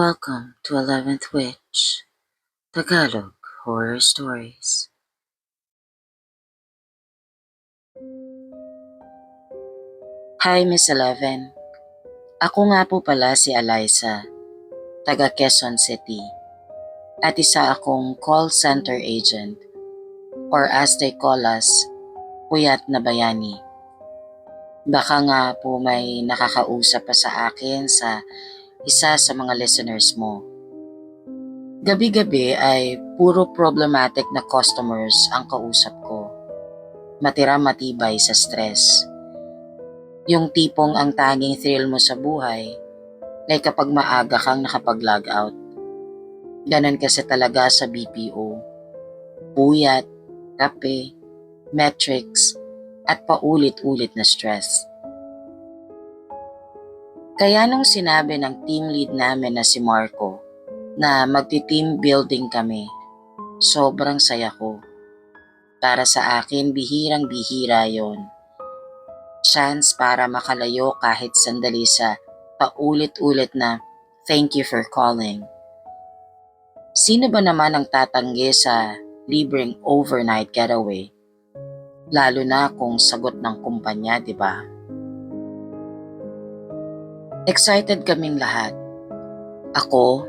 Welcome to 11th Witch, Tagalog Horror Stories. Hi Miss 11. Ako nga po pala si Eliza, taga Quezon City, at isa akong call center agent, or as they call us, puyat na bayani. Baka nga po may nakakausap pa sa akin sa isa sa mga listeners mo. Gabi-gabi ay puro problematic na customers ang kausap ko. Matira matibay sa stress. Yung tipong ang tanging thrill mo sa buhay ay kapag maaga kang nakapag-log out. Ganon kasi talaga sa BPO. Puyat, kape, metrics, at paulit-ulit na stress. Kaya nung sinabi ng team lead namin na si Marco na magti-team building kami, sobrang saya ko. Para sa akin, bihirang-bihira yon. Chance para makalayo kahit sandali sa paulit-ulit na thank you for calling. Sino ba naman ang tatanggi sa libreng overnight getaway? Lalo na kung sagot ng kumpanya, di ba? Excited kaming lahat. Ako,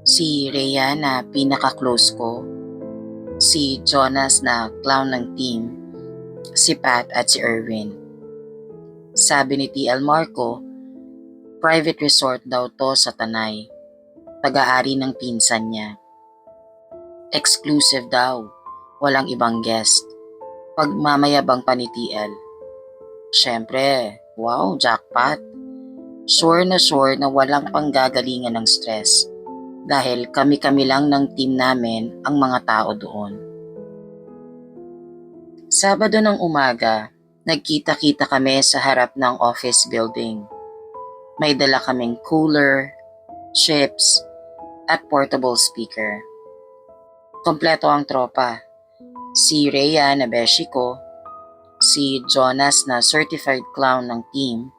si Rhea na pinaka-close ko, si Jonas na clown ng team, si Pat at si Erwin. Sabi ni TL Marco, private resort daw to sa Tanay, pag-aari ng pinsan niya. Exclusive daw, walang ibang guest. Pagmamayabang pa ni TL. Syempre, wow, jackpot. Sure na walang panggagalingan ng stress dahil kami-kami lang ng team namin ang mga tao doon. Sabado ng umaga, nagkita-kita kami sa harap ng office building. May dala kaming cooler, chips, at portable speaker. Kompleto ang tropa. Si Rhea na beshi ko, si Jonas na certified clown ng team,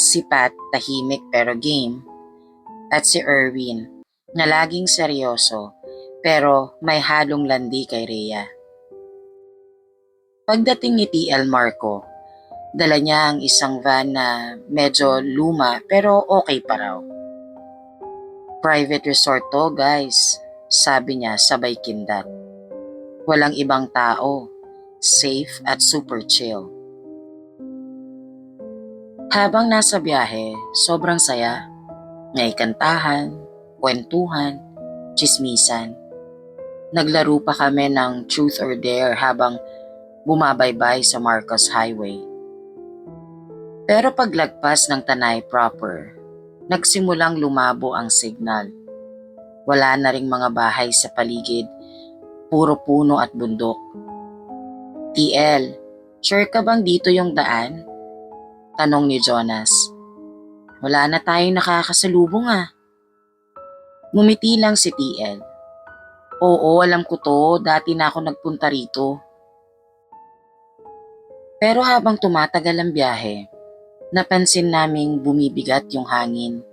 si Pat tahimik pero game, at si Erwin na laging seryoso pero may halong landi kay Rhea. Pagdating ni TL Marco, dala niya ang isang van na medyo luma pero okay pa raw. Private resort to guys, sabi niya sabay kindat. Walang ibang tao, safe at super chill. Habang nasa biyahe, sobrang saya. May kantahan, kwentuhan, chismisan. Naglaro pa kami ng truth or dare habang bumabaybay sa Marcos Highway. Pero paglagpas ng Tanay proper, nagsimulang lumabo ang signal. Wala na ring mga bahay sa paligid, puro puno at bundok. TL, sure ka bang dito yung daan? Tanong ni Jonas. Wala na tayong nakakasalubong ah. Ngumiti lang si TL. Oo, alam ko to, dati na ako nagpunta rito. Pero habang tumatagal ang biyahe, napansin naming bumibigat yung hangin.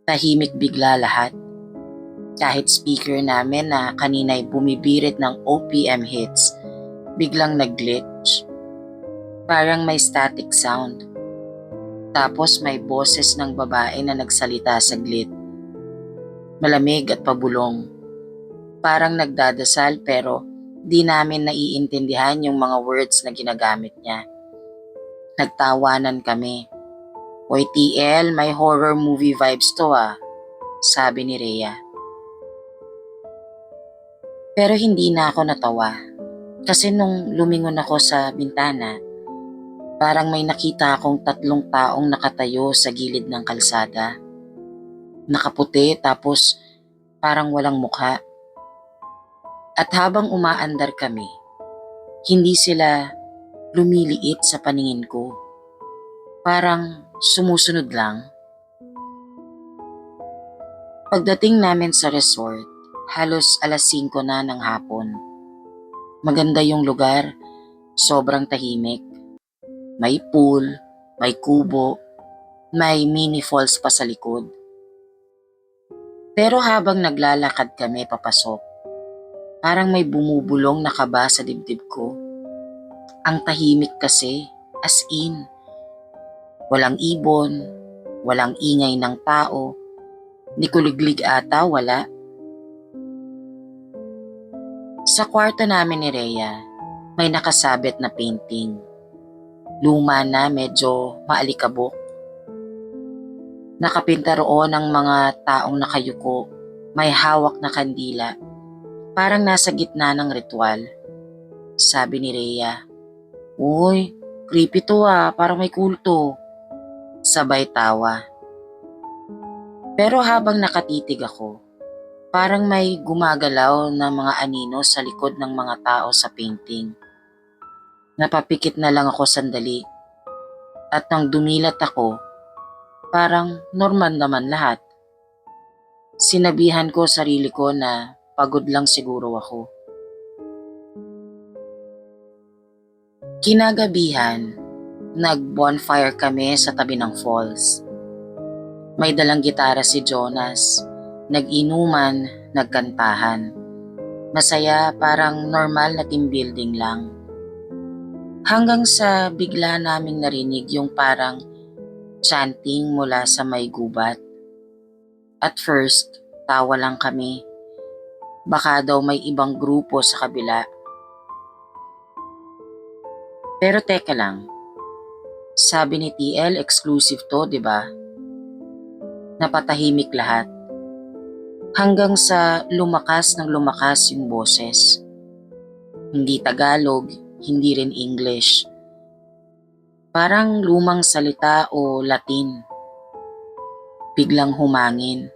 Tahimik bigla lahat. Kahit speaker namin na kanina'y bumibirit ng OPM hits, biglang nag-glitch. Parang may static sound. Tapos may boses ng babae na nagsalita saglit. Malamig at pabulong. Parang nagdadasal pero di namin naiintindihan yung mga words na ginagamit niya. Nagtawanan kami. Hoy TL, may horror movie vibes to ah, sabi ni Rhea. Pero hindi na ako natawa. Kasi nung lumingon ako sa bintana, parang may nakita akong 3 taong nakatayo sa gilid ng kalsada. Nakaputi tapos parang walang mukha. At habang umaandar kami, hindi sila lumiliit sa paningin ko. Parang sumusunod lang. Pagdating namin sa resort, halos alas 5 na ng hapon. Maganda yung lugar, sobrang tahimik. May pool, may kubo, may mini falls pa sa likod. Pero habang naglalakad kami papasok, parang may bumubulong na kaba sa dibdib ko. Ang tahimik kasi, as in. Walang ibon, walang ingay ng tao, ni kuliglig ata wala. Sa kwarto namin ni Rhea, may nakasabit na painting. Luma na, medyo maalikabok. Nakapinta roon ng mga taong nakayuko, may hawak na kandila, parang nasa gitna ng ritual. Sabi ni Rhea, "Uy, creepy to parang may kulto." Sabay tawa. Pero habang nakatitig ako, parang may gumagalaw na mga anino sa likod ng mga tao sa painting. Napapikit na lang ako sandali at nang dumilat ako, parang normal naman lahat. Sinabihan ko sarili ko na pagod lang siguro ako. Kinagabihan, nag-bonfire kami sa tabi ng falls. May dalang gitara si Jonas, nag-inuman, nagkantahan. Masaya, parang normal na team building lang. Hanggang sa bigla naming narinig yung parang chanting mula sa may gubat. At first, tawa lang kami. Baka daw may ibang grupo sa kabila. Pero teka lang, sabi ni TL exclusive to, di ba? Napatahimik lahat. Hanggang sa lumakas ng lumakas yung boses. Hindi Tagalog, hindi rin English. Parang lumang salita o Latin. Biglang humangin.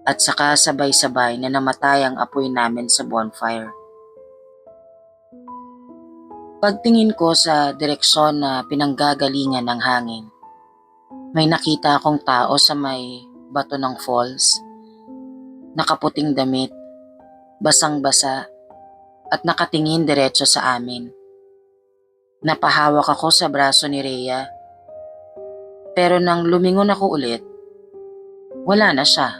At saka sabay-sabay na namatay ang apoy namin sa bonfire. Pagtingin ko sa direksyon na pinanggagalingan ng hangin, may nakita akong tao sa may bato ng falls. Nakaputing damit, basang-basa, at nakatingin diretso sa amin. Napahawak ako sa braso ni Rhea. Pero nang lumingon ako ulit, wala na siya.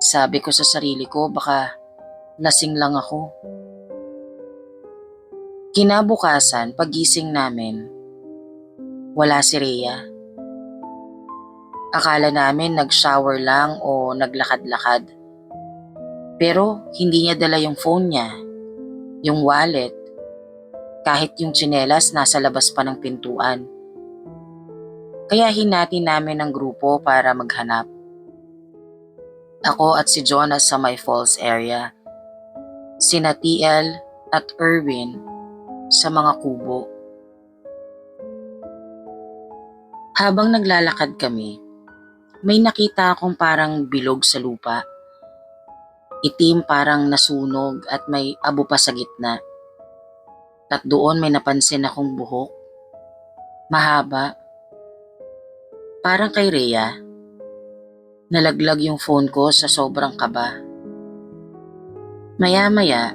Sabi ko sa sarili ko, baka lasing lang ako. Kinabukasan, pagising namin, wala si Rhea. Akala namin nag-shower lang o naglakad-lakad. Pero hindi niya dala yung phone niya, yung wallet, kahit yung tsinelas nasa labas pa ng pintuan. Kaya hinati namin ang grupo para maghanap. Ako at si Jonas sa may falls area. Sina TL at Erwin sa mga kubo. Habang naglalakad kami, may nakita akong parang bilog sa lupa. Itim parang nasunog at may abo pa sa gitna. At doon may napansin akong buhok. Mahaba. Parang kay Rhea. Nalaglag yung phone ko sa sobrang kaba. Maya-maya,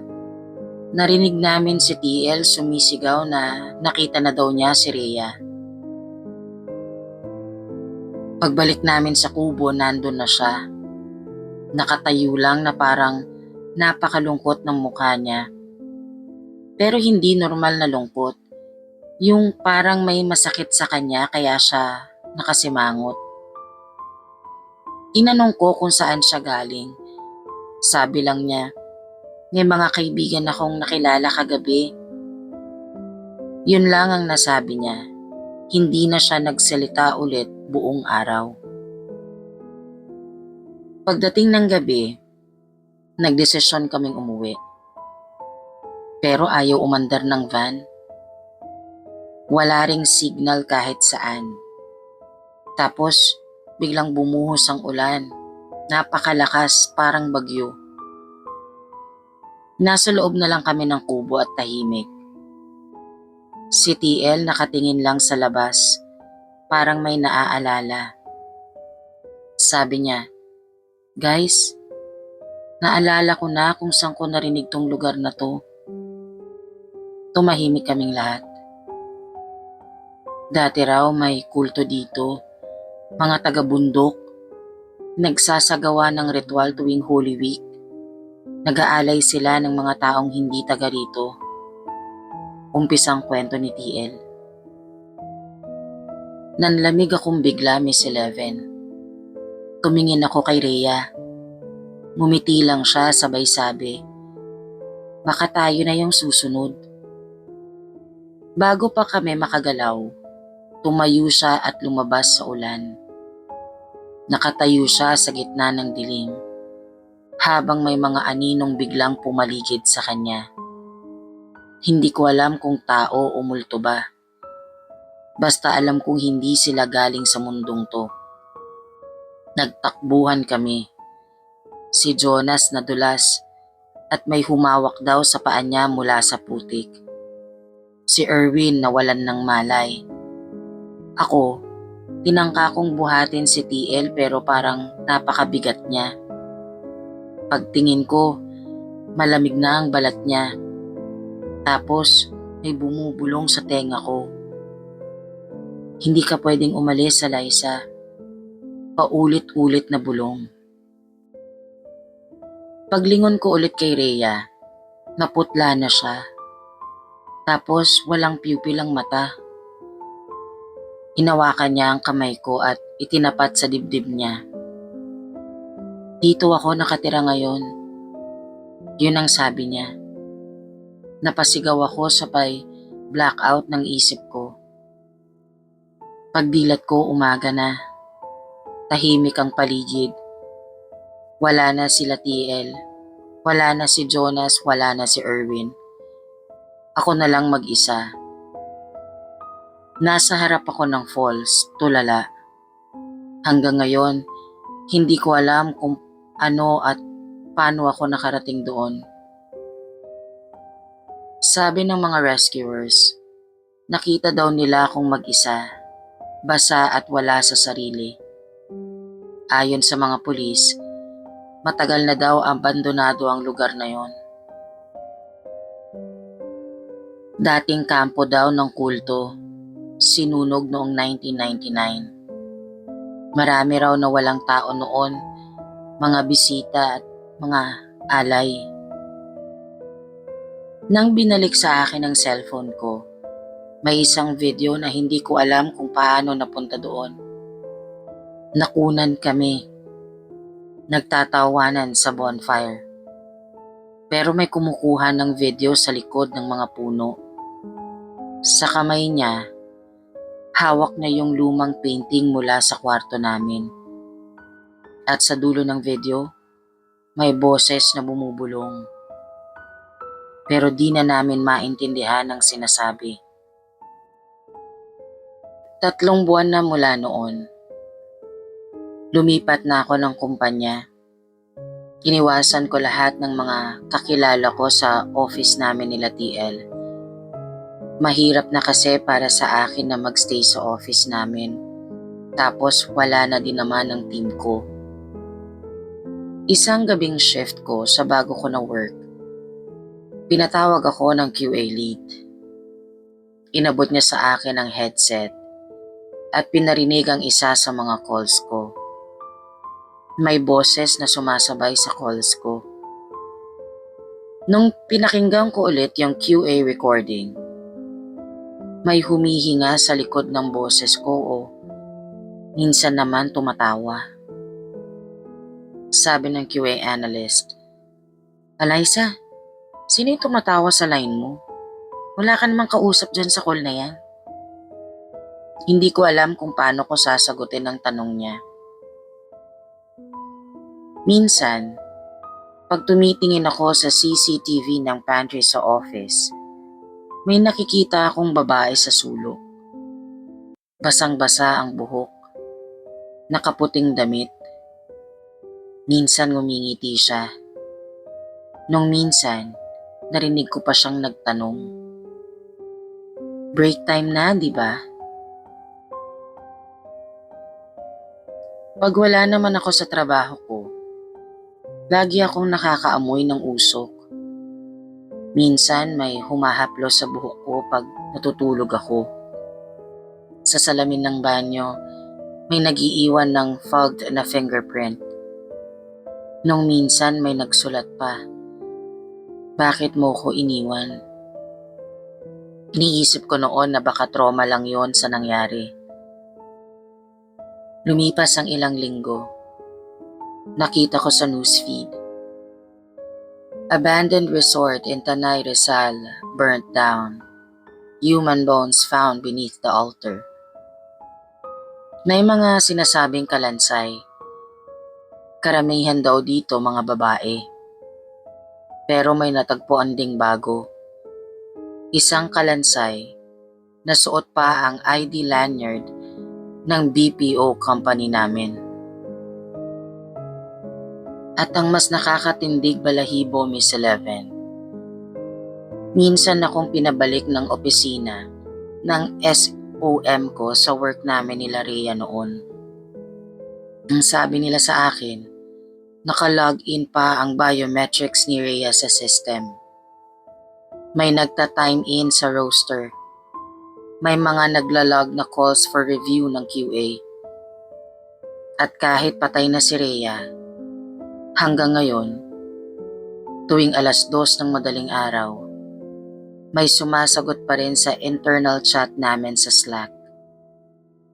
narinig namin si TL sumisigaw na nakita na daw niya si Rhea. Pagbalik namin sa kubo, nandun na siya. Nakatayo lang na parang napakalungkot ng mukha niya. Pero hindi normal na lungkot. Yung parang may masakit sa kanya kaya siya nakasimangot. Tinanong ko kung saan siya galing. Sabi lang niya, may mga kaibigan akong nakilala kagabi. Yun lang ang nasabi niya. Hindi na siya nagsalita ulit buong araw. Pagdating ng gabi, nagdesisyon kaming umuwi. Pero ayaw umandar ng van. Wala ring signal kahit saan. Tapos biglang bumuhos ang ulan. Napakalakas, parang bagyo. Nasa loob na lang kami ng kubo at tahimik. Si TL nakatingin lang sa labas, parang may naaalala. Sabi niya, "Guys, naalala ko na kung saan ko narinig tong lugar na to." Tumahimik kaming lahat. Dati raw may kulto dito, mga taga-bundok. Nagsasagawa ng ritual tuwing Holy Week. Nag-aalay sila ng mga taong hindi taga rito. Umpisang kwento ni TL. Nanlamig akong bigla, Miss Eleven. Tumingin ako kay Rhea. Ngumiti lang siya sabay sabi, baka tayo na yung susunod. Bago pa kami makagalaw, tumayo siya at lumabas sa ulan. Nakatayo siya sa gitna ng dilim, habang may mga aninong biglang pumaligid sa kanya. Hindi ko alam kung tao o multo ba. Basta alam kong hindi sila galing sa mundong to. Nagtakbuhan kami. Si Jonas nadulas at may humawak daw sa paa niya mula sa putik. Si Erwin nawalan ng malay. Ako, tinangka kong buhatin si TL pero parang napakabigat niya. Pagtingin ko, malamig na ang balat niya. Tapos may bumubulong sa tenga ko. Hindi ka pwedeng umalis, Liza. Paulit-ulit na bulong. Paglingon ko ulit kay Rhea, naputla na siya. Tapos walang pupil ang mata. Hinawakan niya ang kamay ko at itinapat sa dibdib niya. Dito ako nakatira ngayon. Yun ang sabi niya. Napasigaw ako sabay blackout ng isip ko. Pagdilat ko umaga na. Tahimik ang paligid. Wala na sila TL. Wala na si Jonas, wala na si Erwin. Ako na lang mag-isa. Nasa harap ako ng falls, tulala. Hanggang ngayon, hindi ko alam kung ano at paano ako nakarating doon. Sabi ng mga rescuers, nakita daw nila akong mag-isa, basa at wala sa sarili. Ayon sa mga pulis, matagal na daw abandonado ang lugar na yon. Dating kampo daw ng kulto, sinunog noong 1999. Marami raw na walang tao noon, mga bisita at mga alay. Nang binalik sa akin ang cellphone ko, may isang video na hindi ko alam kung paano napunta doon. Nakunan kami. Nagtatawanan sa bonfire. Pero may kumukuha ng video sa likod ng mga puno. Sa kamay niya, hawak na yung lumang painting mula sa kwarto namin. At sa dulo ng video, may boses na bumubulong. Pero di na namin maintindihan ang sinasabi. 3 buwan na mula noon. Lumipat na ako ng kumpanya. Iniwasan ko lahat ng mga kakilala ko sa office namin nila TL. Mahirap na kasi para sa akin na magstay sa office namin. Tapos wala na din naman ang team ko. Isang gabing shift ko sa bago ko na work. Pinatawag ako ng QA lead. Inabot niya sa akin ang headset at pinarinig ang isa sa mga calls ko. May boses na sumasabay sa calls ko. Nung pinakinggan ko ulit yung QA recording, may humihinga sa likod ng boses ko o minsan naman tumatawa. Sabi ng QA analyst, Liza, sino yung tumatawa sa line mo? Wala ka namang kausap dyan sa call na yan. Hindi ko alam kung paano ko sasagutin ang tanong niya. Minsan, pag tumitingin ako sa CCTV ng pantry sa office, may nakikita akong babae sa sulok. Basang-basa ang buhok, nakaputing damit. Minsan ngumingiti siya. Nung minsan, narinig ko pa siyang nagtanong, break time na, di ba? Pag wala naman ako sa trabaho ko, lagi akong nakakaamoy ng usok. Minsan may humahaplos sa buhok ko pag natutulog ako. Sa salamin ng banyo, May nagiiwan ng fogged na fingerprint. Nung minsan may nagsulat pa, bakit mo ko iniwan? Iniisip ko noon na baka trauma lang yon sa nangyari. Lumipas ang ilang linggo. Nakita ko sa newsfeed. Abandoned resort in Tanay Rizal burnt down. Human bones found beneath the altar. May mga sinasabing kalansay. Karamihan daw dito mga babae. Pero may natagpuan ding bago. Isang kalansay na suot pa ang ID lanyard ng BPO company namin. At ang mas nakakatindig balahibo, Miss Eleven, minsan akong pinabalik ng opisina ng SOM ko sa work namin nila Rhea noon. Ang sabi nila sa akin, naka-login pa ang biometrics ni Rhea sa system. May nagta-time in sa roster. May mga naglalog na calls for review ng QA. At kahit patay na si Rhea, hanggang ngayon, tuwing 2:00 ng madaling araw, may sumasagot pa rin sa internal chat namin sa Slack.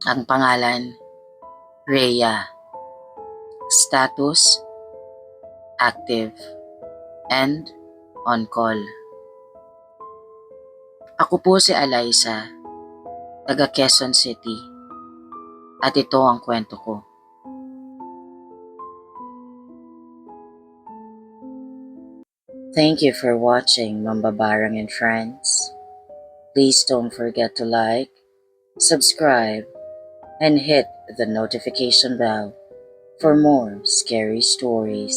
Ang pangalan, Rhea. Status, active, and on call. Ako po si Eliza, taga Quezon City, at ito ang kwento ko. Thank you for watching, Mambabarang and friends. Please don't forget to like, subscribe, and hit the notification bell for more scary stories.